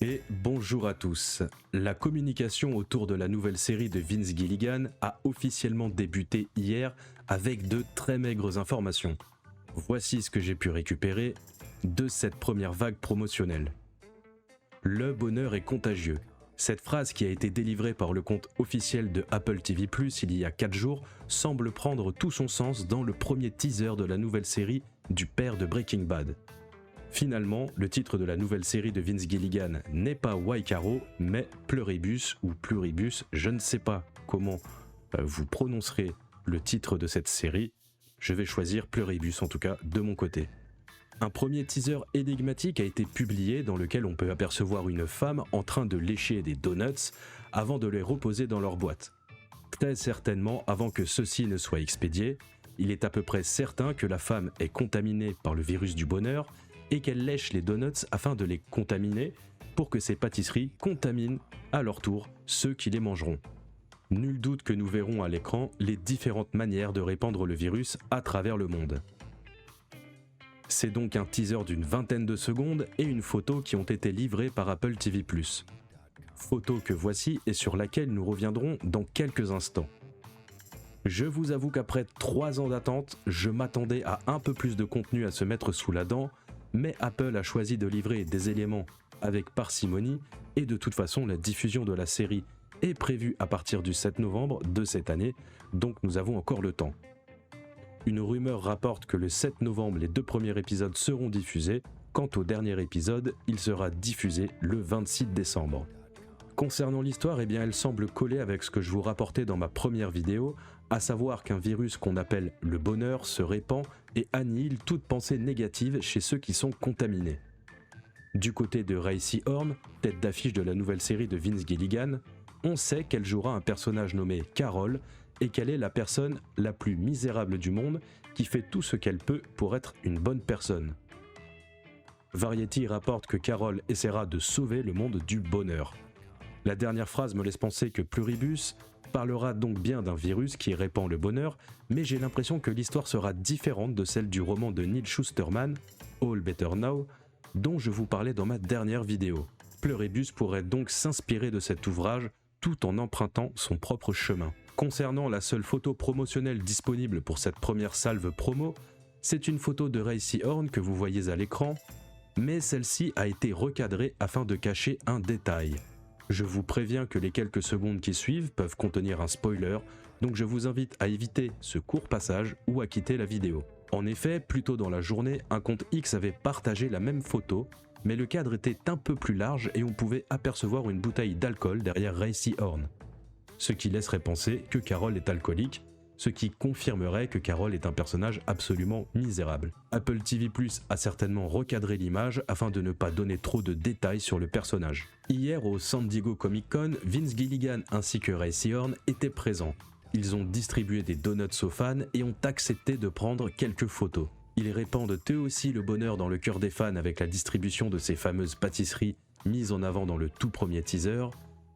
Et bonjour à tous. La communication autour de la nouvelle série de Vince Gilligan a officiellement débuté hier avec de très maigres informations. Voici ce que j'ai pu récupérer de cette première vague promotionnelle. Le bonheur est contagieux. Cette phrase qui a été délivrée par le compte officiel de Apple TV+, il y a 4 jours, semble prendre tout son sens dans le premier teaser de la nouvelle série du père de Breaking Bad. Finalement, le titre de la nouvelle série de Vince Gilligan n'est pas Waikaro, mais Pluribus ou Pluribus, je ne sais pas comment vous prononcerez le titre de cette série. Je vais choisir Pluribus en tout cas de mon côté. Un premier teaser énigmatique a été publié dans lequel on peut apercevoir une femme en train de lécher des donuts avant de les reposer dans leur boîte. Très certainement, avant que ceci ne soit expédié, il est à peu près certain que la femme est contaminée par le virus du bonheur et qu'elle lèche les donuts afin de les contaminer pour que ces pâtisseries contaminent à leur tour ceux qui les mangeront. Nul doute que nous verrons à l'écran les différentes manières de répandre le virus à travers le monde. C'est donc un teaser d'une vingtaine de secondes et une photo qui ont été livrées par Apple TV+. Photo que voici et sur laquelle nous reviendrons dans quelques instants. Je vous avoue qu'après 3 ans d'attente, je m'attendais à un peu plus de contenu à se mettre sous la dent, mais Apple a choisi de livrer des éléments avec parcimonie et de toute façon la diffusion de la série est prévue à partir du 7 novembre de cette année, donc nous avons encore le temps. Une rumeur rapporte que le 7 novembre les 2 premiers épisodes seront diffusés, quant au dernier épisode, il sera diffusé le 26 décembre. Concernant l'histoire, elle semble coller avec ce que je vous rapportais dans ma première vidéo, à savoir qu'un virus qu'on appelle le bonheur se répand et annihile toute pensée négative chez ceux qui sont contaminés. Du côté de Rhea Seehorn, tête d'affiche de la nouvelle série de Vince Gilligan, on sait qu'elle jouera un personnage nommé Carol et qu'elle est la personne la plus misérable du monde qui fait tout ce qu'elle peut pour être une bonne personne. Variety rapporte que Carol essaiera de sauver le monde du bonheur. La dernière phrase me laisse penser que Pluribus parlera donc bien d'un virus qui répand le bonheur, mais j'ai l'impression que l'histoire sera différente de celle du roman de Neal Shusterman, All Better Now, dont je vous parlais dans ma dernière vidéo. Pluribus pourrait donc s'inspirer de cet ouvrage tout en empruntant son propre chemin. Concernant la seule photo promotionnelle disponible pour cette première salve promo, c'est une photo de Rhea Seehorn que vous voyez à l'écran, mais celle-ci a été recadrée afin de cacher un détail. Je vous préviens que les quelques secondes qui suivent peuvent contenir un spoiler, donc je vous invite à éviter ce court passage ou à quitter la vidéo. En effet, plus tôt dans la journée, un compte X avait partagé la même photo, mais le cadre était un peu plus large et on pouvait apercevoir une bouteille d'alcool derrière Rhea Seehorn. Ce qui laisserait penser que Carol est alcoolique, ce qui confirmerait que Carol est un personnage absolument misérable. Apple TV+ a certainement recadré l'image afin de ne pas donner trop de détails sur le personnage. Hier au San Diego Comic Con, Vince Gilligan ainsi que Rhea Seehorn étaient présents. Ils ont distribué des donuts aux fans et ont accepté de prendre quelques photos. Ils répandent eux aussi le bonheur dans le cœur des fans avec la distribution de ces fameuses pâtisseries mises en avant dans le tout premier teaser,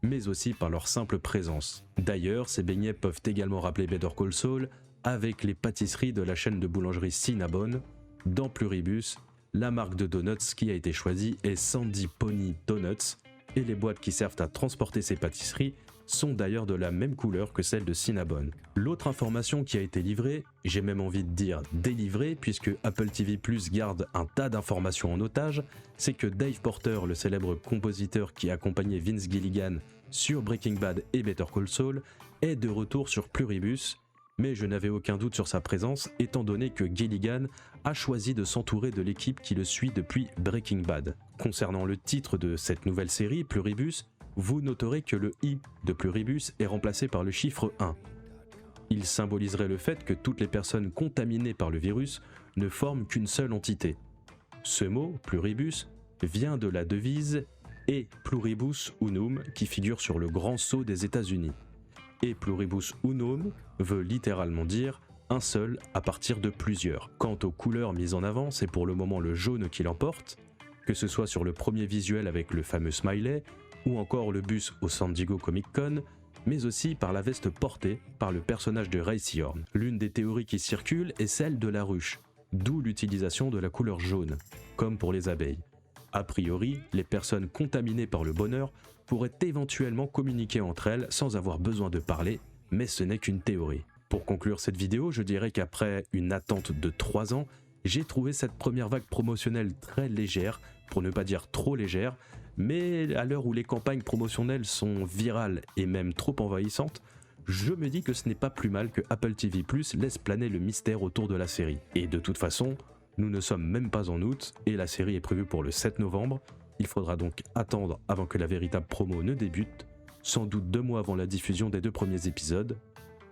mais aussi par leur simple présence. D'ailleurs, ces beignets peuvent également rappeler Better Call Saul avec les pâtisseries de la chaîne de boulangerie Cinnabon. Dans Pluribus, la marque de donuts qui a été choisie est Sandy Pony Donuts et les boîtes qui servent à transporter ces pâtisseries sont d'ailleurs de la même couleur que celle de Cinnabon. L'autre information qui a été livrée, j'ai même envie de dire délivrée puisque Apple TV+ garde un tas d'informations en otage, c'est que Dave Porter, le célèbre compositeur qui accompagnait Vince Gilligan sur Breaking Bad et Better Call Saul, est de retour sur Pluribus, mais je n'avais aucun doute sur sa présence étant donné que Gilligan a choisi de s'entourer de l'équipe qui le suit depuis Breaking Bad. Concernant le titre de cette nouvelle série, Pluribus, vous noterez que le I de Pluribus est remplacé par le chiffre 1. Il symboliserait le fait que toutes les personnes contaminées par le virus ne forment qu'une seule entité. Ce mot, Pluribus, vient de la devise « E pluribus unum » qui figure sur le grand sceau des États-Unis. « E pluribus unum » veut littéralement dire « un seul à partir de plusieurs ». Quant aux couleurs mises en avant, c'est pour le moment le jaune qui l'emporte, que ce soit sur le premier visuel avec le fameux smiley, ou encore le bus au San Diego Comic Con, mais aussi par la veste portée par le personnage de Rhea Seehorn. L'une des théories qui circulent est celle de la ruche, d'où l'utilisation de la couleur jaune, comme pour les abeilles. A priori, les personnes contaminées par le bonheur pourraient éventuellement communiquer entre elles sans avoir besoin de parler, mais ce n'est qu'une théorie. Pour conclure cette vidéo, je dirais qu'après une attente de 3 ans, j'ai trouvé cette première vague promotionnelle très légère, pour ne pas dire trop légère, mais à l'heure où les campagnes promotionnelles sont virales et même trop envahissantes, je me dis que ce n'est pas plus mal que Apple TV+ laisse planer le mystère autour de la série. Et de toute façon, nous ne sommes même pas en août et la série est prévue pour le 7 novembre, il faudra donc attendre avant que la véritable promo ne débute, sans doute 2 mois avant la diffusion des 2 premiers épisodes.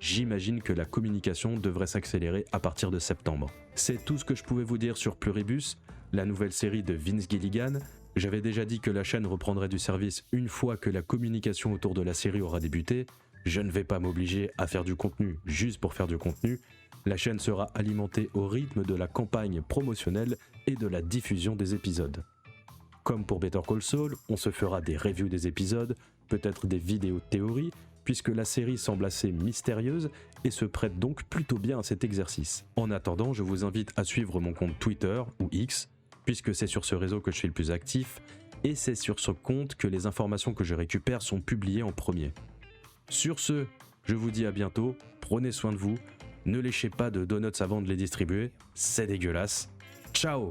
J'imagine que la communication devrait s'accélérer à partir de septembre. C'est tout ce que je pouvais vous dire sur Pluribus, la nouvelle série de Vince Gilligan. J'avais déjà dit que la chaîne reprendrait du service une fois que la communication autour de la série aura débuté. Je ne vais pas m'obliger à faire du contenu juste pour faire du contenu. La chaîne sera alimentée au rythme de la campagne promotionnelle et de la diffusion des épisodes. Comme pour Better Call Saul, on se fera des reviews des épisodes, peut-être des vidéos théories, puisque la série semble assez mystérieuse et se prête donc plutôt bien à cet exercice. En attendant, je vous invite à suivre mon compte Twitter ou X, puisque c'est sur ce réseau que je suis le plus actif, et c'est sur ce compte que les informations que je récupère sont publiées en premier. Sur ce, je vous dis à bientôt, prenez soin de vous, ne léchez pas de donuts avant de les distribuer, c'est dégueulasse. Ciao!